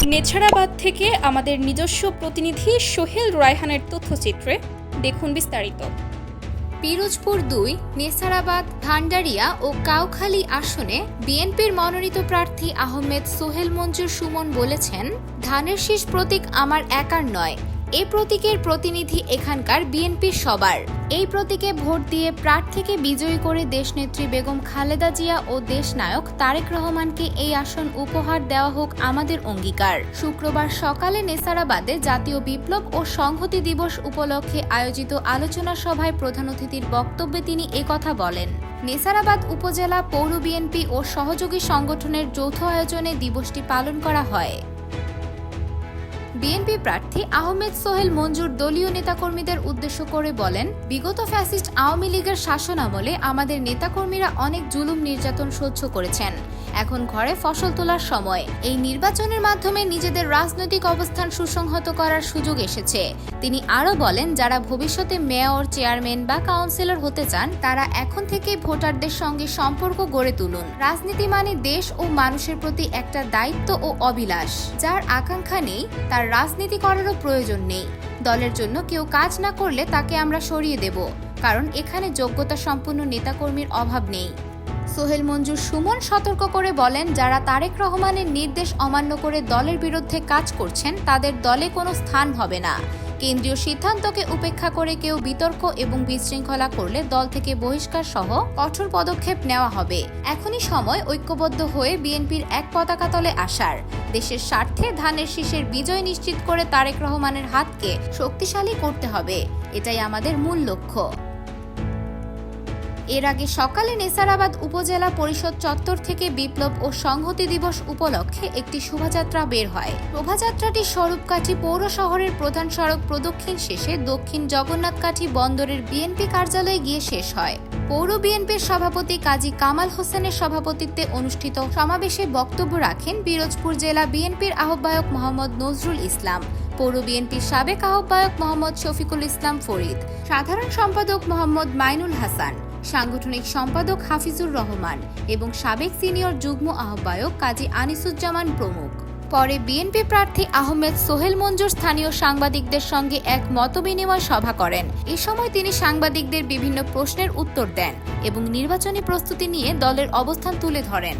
নেছারাবাদ থেকে আমাদের নিজস্ব প্রতিনিধি সোহেল রায়হানের তথ্যচিত্রে দেখুন বিস্তারিত। পিরোজপুর ২, নেছারাবাদ, ভান্ডারিয়া ও কাউখালী আসনে বিএনপির মনোনীত প্রার্থী আহমেদ সোহেল মঞ্জুর সুমন বলেছেন, ধানের শীষ প্রতীক আমার একার নয়, এই প্রতীকের প্রতিনিধি এখানকার বিএনপির সবার। এই প্রতীকে ভোট দিয়ে প্রার্থীকে বিজয়ী করে দেশনেত্রী বেগম খালেদা জিয়া ও দেশনায়ক তারেক রহমানকে এই আসন উপহার দেওয়া হোক আমাদের অঙ্গীকার। শুক্রবার সকালে নেছারাবাদে জাতীয় বিপ্লব ও সংহতি দিবস উপলক্ষে আয়োজিত আলোচনা সভায় প্রধান অতিথির বক্তব্যে তিনি একথা বলেন। নেছারাবাদ উপজেলা পৌর বিএনপি ও সহযোগী সংগঠনের যৌথ আয়োজনে দিবসটি পালন করা হয়। বিএনপি প্রার্থী আহমেদ সোহেল মঞ্জুর দলীয় নেতাকর্মীদের উদ্দেশ্য করে বলেন, বিগত ফ্যাসিস্ট আওয়ামী লীগের শাসনামলে আমাদের নেতাকর্মীরা অনেক জুলুম নির্যাতন সহ্য করেছেন। এখন ঘরে ফসল তোলার সময়। এই নির্বাচনের মাধ্যমে নিজেদের রাজনৈতিক অবস্থান সুসংহত করার সুযোগ এসেছে। তিনি আরও বলেন, যারা ভবিষ্যতে মেয়র, চেয়ারম্যান বা কাউন্সিলর হতে চান তারা এখন থেকেই ভোটারদের সঙ্গে সম্পর্ক গড়ে তুলুন। রাজনীতি মানে দেশ ও মানুষের প্রতি একটা দায়িত্ব ও অভিলাষ। যার আকাঙ্ক্ষা নেই তার রাজনীতি করারও প্রয়োজন নেই। দলের জন্য কেউ কাজ না করলে তাকে আমরা সরিয়ে দেব, কারণ এখানে যোগ্যতা সম্পন্ন নেতাকর্মীর অভাব নেই। সোহেল মঞ্জুর সুমন সতর্ক করে বলেন, যারা তারেক রহমানের নির্দেশ অমান্য করে দলের বিরুদ্ধে কাজ করছেন তাদের দলে কোনো স্থান হবে না। কেন্দ্রীয় সিদ্ধান্তকে উপেক্ষা করে কেউ বিতর্ক এবং বিশৃঙ্খলা করলে দল থেকে বহিষ্কার সহ কঠোর পদক্ষেপ নেওয়া হবে। এখনই সময় ঐক্যবদ্ধ হয়ে বিএনপির এক পতাকা তলে আসার। দেশের স্বার্থে ধানের শীষের বিজয় নিশ্চিত করে তারেক রহমানের হাতকে শক্তিশালী করতে হবে, এটাই আমাদের মূল লক্ষ্য। এর আগে সকালে নেছারাবাদ উপজেলা পরিষদ চত্বর থেকে বিপ্লব ও সংহতি দিবস উপলক্ষে একটি শোভাযাত্রা বের হয়। শোভাযাত্রাটি স্বরূপকাঠি পৌর শহরের প্রধান সড়ক প্রদক্ষিণ শেষে দক্ষিণ জগন্নাথকাঠি বন্দরের বিএনপি কার্যালয়ে গিয়ে শেষ হয়। পৌর বিএনপির সভাপতি কাজী কামাল হোসেনের সভাপতিত্বে অনুষ্ঠিত সমাবেশে বক্তব্য রাখেন পিরোজপুর জেলা বিএনপির আহ্বায়ক মোহাম্মদ নজরুল ইসলাম, পৌর বিএনপির সাবেক আহ্বায়ক মোহাম্মদ শফিকুল ইসলাম ফরিদ, সাধারণ সম্পাদক মোহাম্মদ মাইনুল হাসান, সাংগঠনিক সম্পাদক হাফিজুর রহমান এবং সাবেক সিনিয়র যুগ্ম আহ্বায়ক কাজী আনিসুজ্জামান প্রমুখ। পরে বিএনপি প্রার্থী আহমেদ সোহেল মঞ্জুর স্থানীয় সাংবাদিকদের সঙ্গে এক মতবিনিময় সভা করেন। এ সময় তিনি সাংবাদিকদের বিভিন্ন প্রশ্নের উত্তর দেন এবং নির্বাচনী প্রস্তুতি নিয়ে দলের অবস্থান তুলে ধরেন।